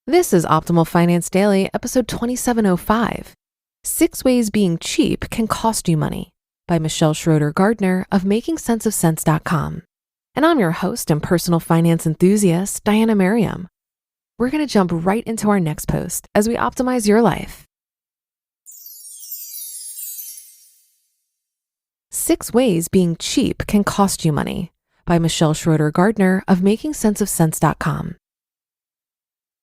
This is Optimal Finance Daily, episode 2705. 6 Ways Being Cheap Can Cost You Money by Michelle Schroeder-Gardner of MakingSenseOfCents.com. And I'm your host and personal finance enthusiast, Diana Merriam. We're going to jump right into our next post as we optimize your life. 6 Ways Being Cheap Can Cost You Money by Michelle Schroeder-Gardner of MakingSenseOfCents.com.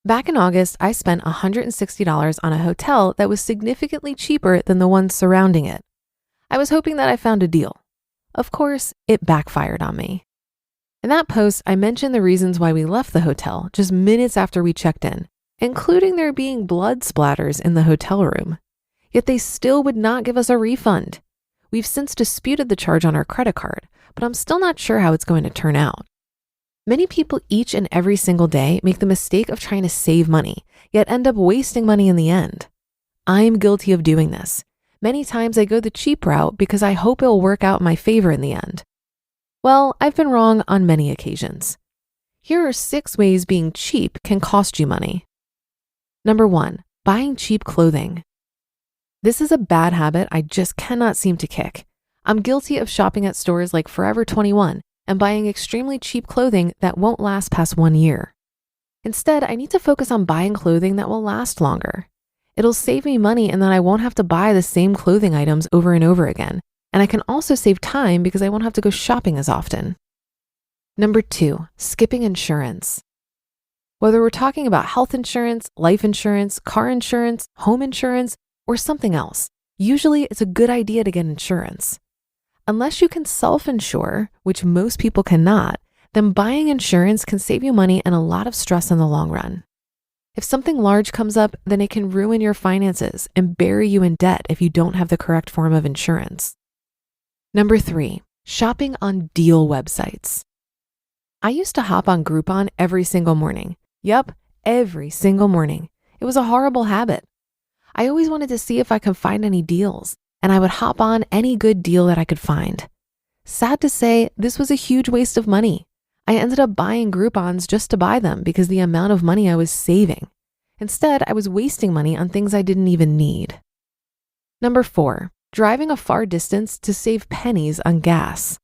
Back in August, I spent $160 on a hotel that was significantly cheaper than the ones surrounding it. I was hoping that I found a deal. Of course, it backfired on me. In that post, I mentioned the reasons why we left the hotel just minutes after we checked in, including there being blood splatters in the hotel room. Yet they still would not give us a refund. We've since disputed the charge on our credit card, but I'm still not sure how it's going to turn out. Many people each and every single day make the mistake of trying to save money, yet end up wasting money in the end. I'm guilty of doing this. Many times I go the cheap route because I hope it'll work out in my favor in the end. Well, I've been wrong on many occasions. Here are 6 ways being cheap can cost you money. Number 1, buying cheap clothing. This is a bad habit I just cannot seem to kick. I'm guilty of shopping at stores like Forever 21 and buying extremely cheap clothing that won't last past 1 year. Instead, I need to focus on buying clothing that will last longer. It'll save me money and then I won't have to buy the same clothing items over and over again. And I can also save time because I won't have to go shopping as often. Number 2, skipping insurance. Whether we're talking about health insurance, life insurance, car insurance, home insurance, or something else, usually it's a good idea to get insurance. Unless you can self-insure, which most people cannot, then buying insurance can save you money and a lot of stress in the long run. If something large comes up, then it can ruin your finances and bury you in debt if you don't have the correct form of insurance. Number 3, shopping on deal websites. I used to hop on Groupon every single morning. Yep, every single morning. It was a horrible habit. I always wanted to see if I could find any deals, and I would hop on any good deal that I could find. Sad to say, this was a huge waste of money. I ended up buying Groupons just to buy them because the amount of money I was saving. Instead, I was wasting money on things I didn't even need. Number 4, driving a far distance to save pennies on gas.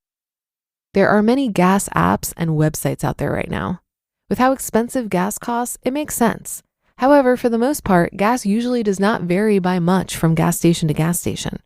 There are many gas apps and websites out there right now. With how expensive gas costs, it makes sense. However, for the most part, gas usually does not vary by much from gas station to gas station.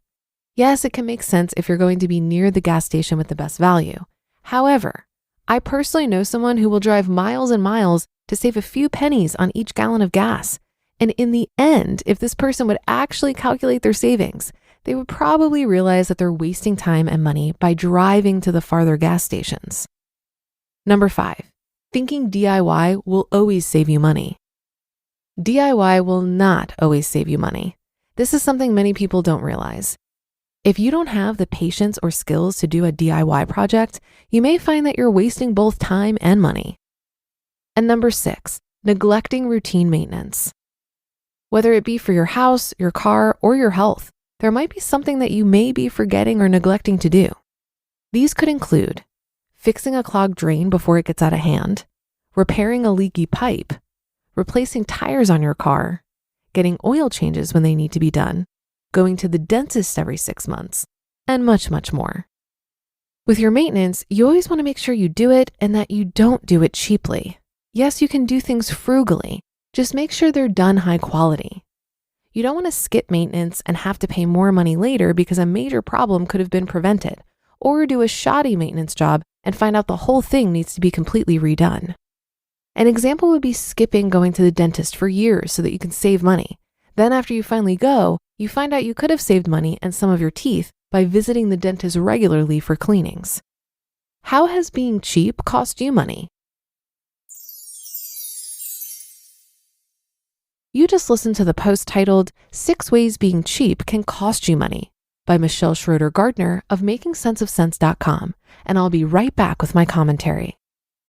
Yes, it can make sense if you're going to be near the gas station with the best value. However, I personally know someone who will drive miles and miles to save a few pennies on each gallon of gas. And in the end, if this person would actually calculate their savings, they would probably realize that they're wasting time and money by driving to the farther gas stations. Number 5, thinking DIY will always save you money. DIY will not always save you money. This is something many people don't realize. If you don't have the patience or skills to do a DIY project, you may find that you're wasting both time and money. And number 6, neglecting routine maintenance. Whether it be for your house, your car, or your health, there might be something that you may be forgetting or neglecting to do. These could include fixing a clogged drain before it gets out of hand, repairing a leaky pipe, replacing tires on your car, getting oil changes when they need to be done, going to the dentist every 6 months, and much, much more. With your maintenance, you always want to make sure you do it and that you don't do it cheaply. Yes, you can do things frugally. Just make sure they're done high quality. You don't want to skip maintenance and have to pay more money later because a major problem could have been prevented, or do a shoddy maintenance job and find out the whole thing needs to be completely redone. An example would be skipping going to the dentist for years so that you can save money. Then after you finally go, you find out you could have saved money and some of your teeth by visiting the dentist regularly for cleanings. How has being cheap cost you money? You just listened to the post titled 6 Ways Being Cheap Can Cost You Money by Michelle Schroeder-Gardner of MakingSenseOfCents.com, and I'll be right back with my commentary.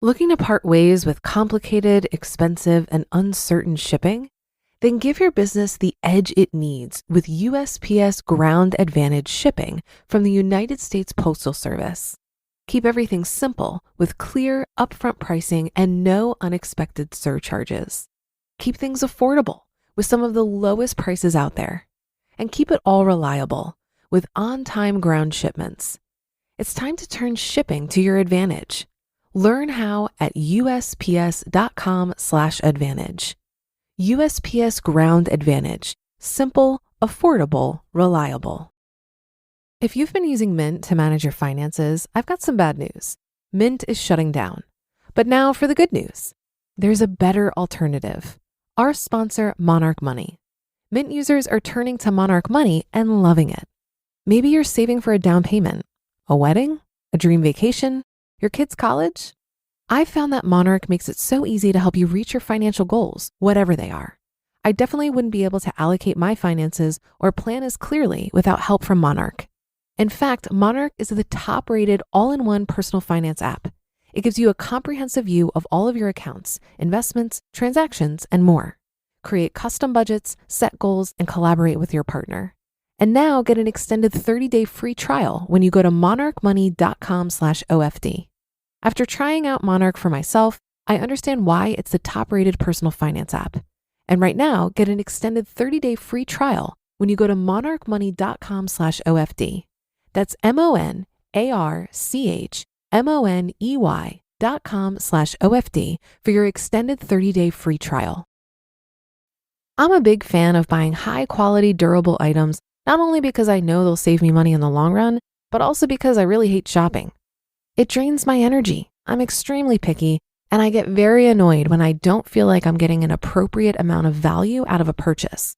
Looking to part ways with complicated, expensive, and uncertain shipping? Then give your business the edge it needs with USPS Ground Advantage shipping from the United States Postal Service. Keep everything simple with clear, upfront pricing and no unexpected surcharges. keep things affordable with some of the lowest prices out there, and keep it all reliable with on-time ground shipments. It's time to turn shipping to your advantage. Learn how at USPS.com/advantage. USPS Ground Advantage. Simple, affordable, reliable. If you've been using Mint to manage your finances, I've got some bad news. Mint is shutting down. But now for the good news. There's a better alternative. Our sponsor, Monarch Money. Mint users are turning to Monarch Money and loving it. Maybe you're saving for a down payment, a wedding, a dream vacation, your kids' college. I found that Monarch makes it so easy to help you reach your financial goals, whatever they are. I definitely wouldn't be able to allocate my finances or plan as clearly without help from Monarch. In fact, Monarch is the top-rated all-in-one personal finance app. It gives you a comprehensive view of all of your accounts, investments, transactions, and more. Create custom budgets, set goals, and collaborate with your partner. And now get an extended 30-day free trial when you go to monarchmoney.com/OFD. After trying out Monarch for myself, I understand why it's the top-rated personal finance app. And right now, get an extended 30-day free trial when you go to monarchmoney.com/OFD. That's monarchmoney.com/OFD for your extended 30-day free trial. I'm a big fan of buying high-quality, durable items, not only because I know they'll save me money in the long run, but also because I really hate shopping. It drains my energy. I'm extremely picky, and I get very annoyed when I don't feel like I'm getting an appropriate amount of value out of a purchase.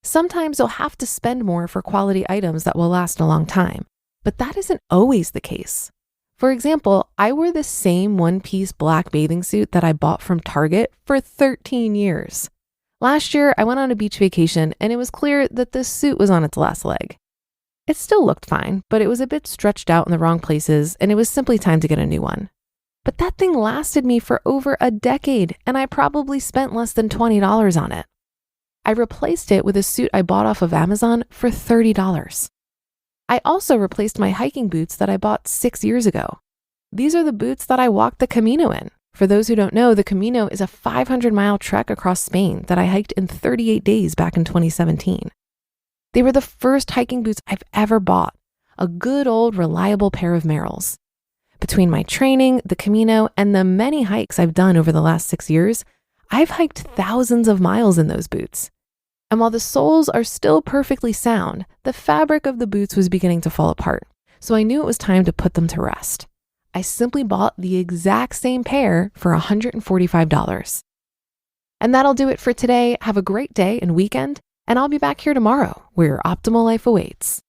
Sometimes you'll have to spend more for quality items that will last a long time, but that isn't always the case. For example, I wore the same one-piece black bathing suit that I bought from Target for 13 years. Last year, I went on a beach vacation and it was clear that this suit was on its last leg. It still looked fine, but it was a bit stretched out in the wrong places and it was simply time to get a new one. But that thing lasted me for over a decade and I probably spent less than $20 on it. I replaced it with a suit I bought off of Amazon for $30. I also replaced my hiking boots that I bought 6 years ago. These are the boots that I walked the Camino in. For those who don't know, the Camino is a 500-mile trek across Spain that I hiked in 38 days back in 2017. They were the first hiking boots I've ever bought, a good old reliable pair of Merrells. Between my training, the Camino, and the many hikes I've done over the last 6 years, I've hiked thousands of miles in those boots. And while the soles are still perfectly sound, the fabric of the boots was beginning to fall apart, so I knew it was time to put them to rest. I simply bought the exact same pair for $145. And that'll do it for today. Have a great day and weekend, and I'll be back here tomorrow where your optimal life awaits.